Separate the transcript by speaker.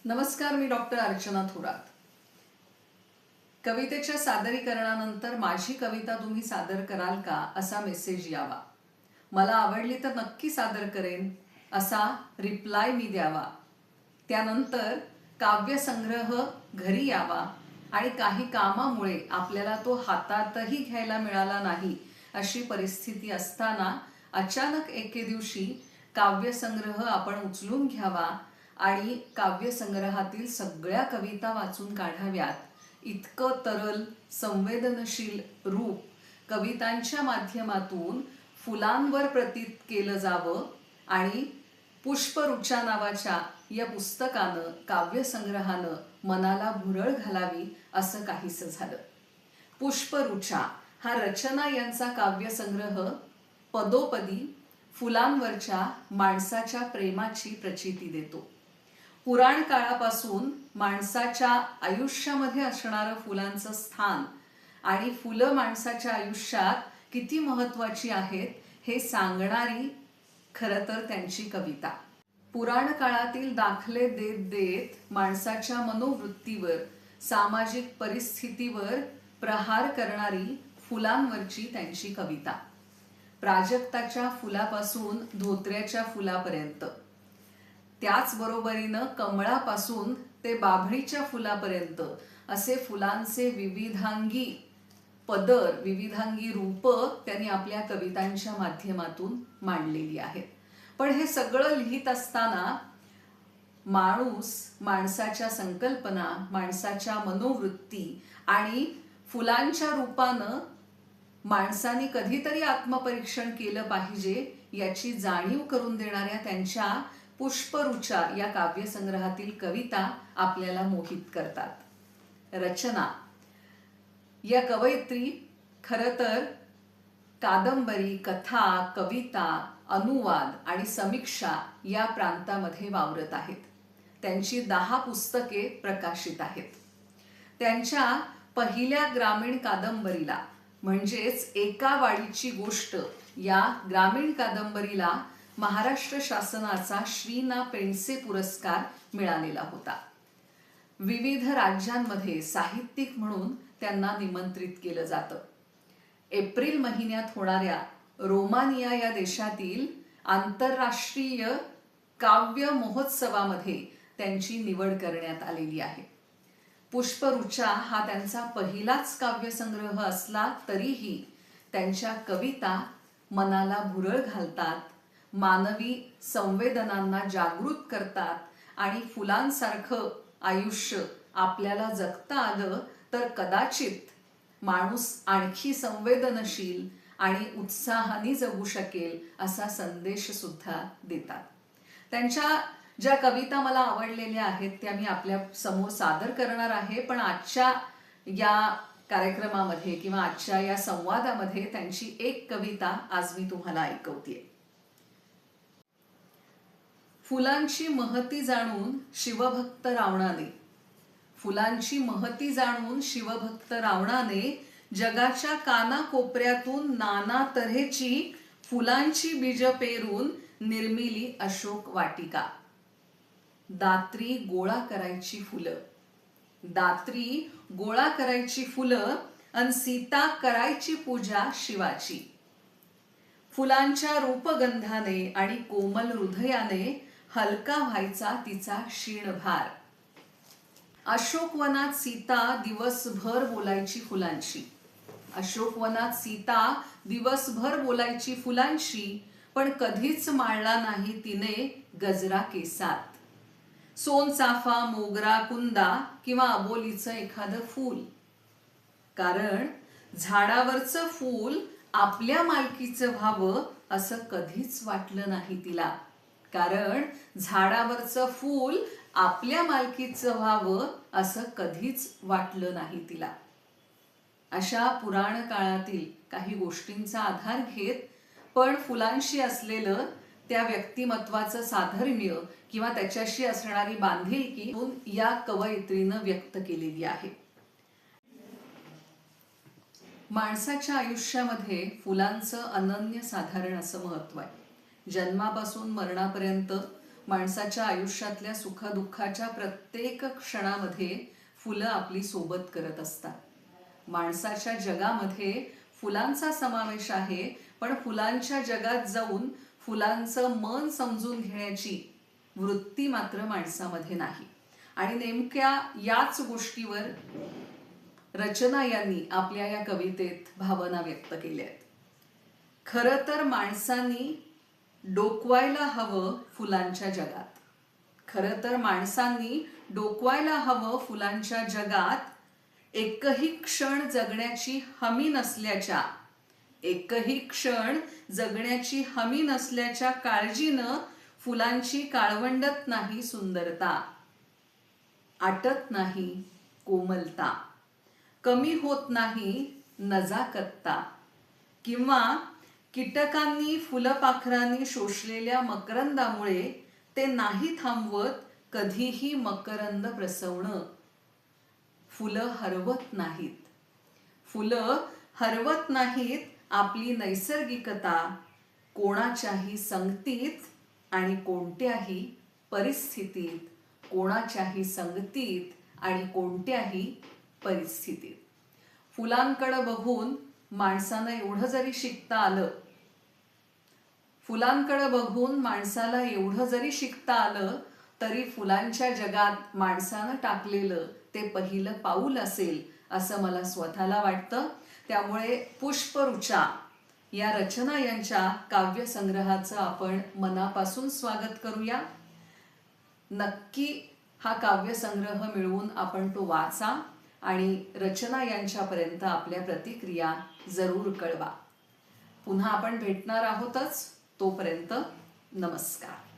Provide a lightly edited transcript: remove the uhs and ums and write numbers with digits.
Speaker 1: नमस्कार, मी डॉक्टर अर्चना थोरात. कवितेच्या सादरीकरणानंतर माझी कविता तुम्ही सादर कराल का असा मेसेज यावा. मला आवडली तर नक्की सादर करेन असा रिप्लाय मी द्यावा. त्यानंतर काव्यसंग्रह घरी यावा आणि काही कामामुळे आपल्याला तो हातातही घ्यायला मिळाला नाही अशी परिस्थिती असताना अचानक एके दिवशी काव्यसंग्रह आपण उचलून घ्यावा आणि काव्यसंग्रहातील सगळ्या कविता वाचून काढाव्यात. इतकं तरल संवेदनशील रूप कवितांच्या माध्यमातून फुलांवर प्रतीत केलं जावं आणि पुष्परुचा नावाच्या या पुस्तकानं, काव्यसंग्रहानं मनाला भुरळ घालावी असं काहीसं झालं. पुष्परुचा हा रचना यांचा काव्यसंग्रह पदोपदी फुलांवरच्या माणसाच्या प्रेमाची प्रचिती देतो. पुराण काळापासून माणसाच्या आयुष्यामध्ये असणारं फुलांचं स्थान आणि फुलं माणसाच्या आयुष्यात किती महत्त्वाची आहेत हे सांगणारी खरं तर त्यांची कविता. पुराण काळातील दाखले देत देत माणसाच्या मनोवृत्तीवर, सामाजिक परिस्थितीवर प्रहार करणारी फुलांवरची त्यांची कविता. प्राजक्ताच्या फुलापासून धोत्र्याच्या फुलापर्यंत, त्याचबरोबरीनं कमळापासून ते बाभळीच्या फुलापर्यंत असे फुलांचे विविधांगी पदर, विविधांगी रूपं त्यांनी आपल्या कवितांच्या माध्यमातून मांडलेली आहेत. पण हे सगळं लिहित असताना माणूस, माणसाच्या संकल्पना, माणसाच्या मनोवृत्ती आणि फुलांच्या रूपानं माणसाने कधीतरी आत्मपरीक्षण केलं पाहिजे याची जाणीव करून देणाऱ्या त्यांच्या पुष्परुचा या काव्यसंग्रहातील कविता आपल्याला मोहित करतात. रचना या कवयित्री खरं तर कादंबरी, कथा, कविता, अनुवाद आणि समीक्षा या प्रांतामध्ये वावरत आहेत. त्यांची 10 पुस्तके प्रकाशित आहेत. त्यांच्या पहिल्या ग्रामीण कादंबरीला म्हणजेच एका वाडीची गोष्ट या ग्रामीण कादंबरीला महाराष्ट्र शासनाचा श्री ना. पेंडसे पुरस्कार मिळालेला होता. विविध राज्यांमध्ये साहित्यिक म्हणून त्यांना निमंत्रित केलं जातं. एप्रिल महिन्यात होणाऱ्या रोमानिया या देशातील आंतरराष्ट्रीय काव्य महोत्सवामध्ये त्यांची निवड करण्यात आलेली आहे. पुष्परुचा हा त्यांचा पहिलाच काव्यसंग्रह असला तरीही त्यांच्या कविता मनाला भुरळ घालतात, मानवी संवेदनांना जागृत करतात आणि फुलांसारखं आयुष्य आपल्याला जगता आलं तर कदाचित माणूस आणखी संवेदनशील आणि उत्साहाने जगू शकेल असा संदेश सुद्धा देतात. त्यांच्या ज्या कविता मला आवडलेल्या आहेत त्या मी आपल्या समोर सादर करणार आहे. पण आजच्या या कार्यक्रमामध्ये किंवा आजच्या या संवादामध्ये त्यांची एक कविता आज मी तुम्हाला ऐकवतेय. फुलांची महती जाणून शिवभक्त रावणाने, फुलांची महती जाणून शिवभक्त रावणाने जगाच्या कानाकोपऱ्यातून नाना तऱ्हेची फुलांची बीज पेरून निर्मिली अशोक वाटिका. दात्री गोळा करायची फुलं, दात्री गोळा करायची फुलं अन सीता करायची पूजा शिवाची. फुलांच्या रूपगंधाने आणि कोमल हृदयाने हलका व्हायचा तिचा क्षीणभार. अशोकवनात सीता दिवसभर बोलायची फुलांशी, अशोकवनात सीता दिवसभर बोलायची फुलांशी, पण कधीच माळला नाही तिने गजरा केसात. सोनचाफा, मोगरा, कुंदा किंवा अबोलीचं एखादं फूल. कारण झाडावरचं फूल आपल्या मालकीचं व्हावं असं कधीच वाटलं नाही तिला. कारण झाडावरचं फूल आपल्या मालकीचं व्हावं असं कधीच वाटलं नाही तिला. अशा पुराण काळातील काही गोष्टींचा आधार घेत पण फुलांशी असलेलं त्या व्यक्तिमत्वाचं साधर्म्य किंवा त्याच्याशी असणारी बांधिलकी या कवयित्रीनं व्यक्त केलेली आहे. माणसाच्या आयुष्यामध्ये फुलांचं अनन्यसाधारण असं महत्त्व आहे. जन्मापासून मरणापर्यंत माणसाच्या आयुष्यातल्या सुखदुःखाच्या प्रत्येक क्षणामध्ये फुलं आपली सोबत करत असतात. माणसाच्या जगामध्ये फुलांचा समावेश आहे, पण फुलांच्या जगात जाऊन फुलांचं मन समजून घेण्याची वृत्ती मात्र माणसामध्ये नाही. आणि नेमक्या याच गोष्टीवर रचना यांनी आपल्या या कवितेत भावना व्यक्त केल्या आहेत. खरं तर माणसांनी डोकवायला हवं फुलांच्या जगात. खरं तर माणसांनी डोकवायला हवं फुलांच्या जगात. एकही क्षण जगण्याची हमी नसल्याच्या, एकही क्षण जगण्याची हमी नसल्याच्या काळजीनं फुलांची काळवंडत नाही सुंदरता, आटत नाही कोमलता, कमी होत नाही नजाकतता, किंवा कीटकांनी फुलपाखरांनी शोषलेल्या मकरंदामुळे ते नाही थांबवत कधीही मकरंद प्रसवणं. फुलं हरवत नाहीत, फुलं हरवत नाहीत आपली नैसर्गिकता कोणाच्याही संगतीत आणि कोणत्याही परिस्थितीत, कोणाच्याही संगतीत आणि कोणत्याही परिस्थितीत. फुलांकडे बघून माणसानं एवढं जरी शिकता आलं, फुलांकडे बघून माणसाला एवढं जरी शिकता आलं तरी फुलांच्या जगात माणसानं टाकलेलं ते पहिलं पाऊल असेल असं मला स्वतःला वाटतं. त्यामुळे पुष्पऋचा या रचना यांच्या काव्यसंग्रहाचं आपण मनापासून स्वागत करूया. नक्की हा काव्यसंग्रह मिळवून आपण तो वाचा आणि रचना यांच्यापर्यंत आपल्या प्रतिक्रिया जरूर कळवा. पुन्हा आपण भेटणार आहोतच. तोपर्यंत नमस्कार.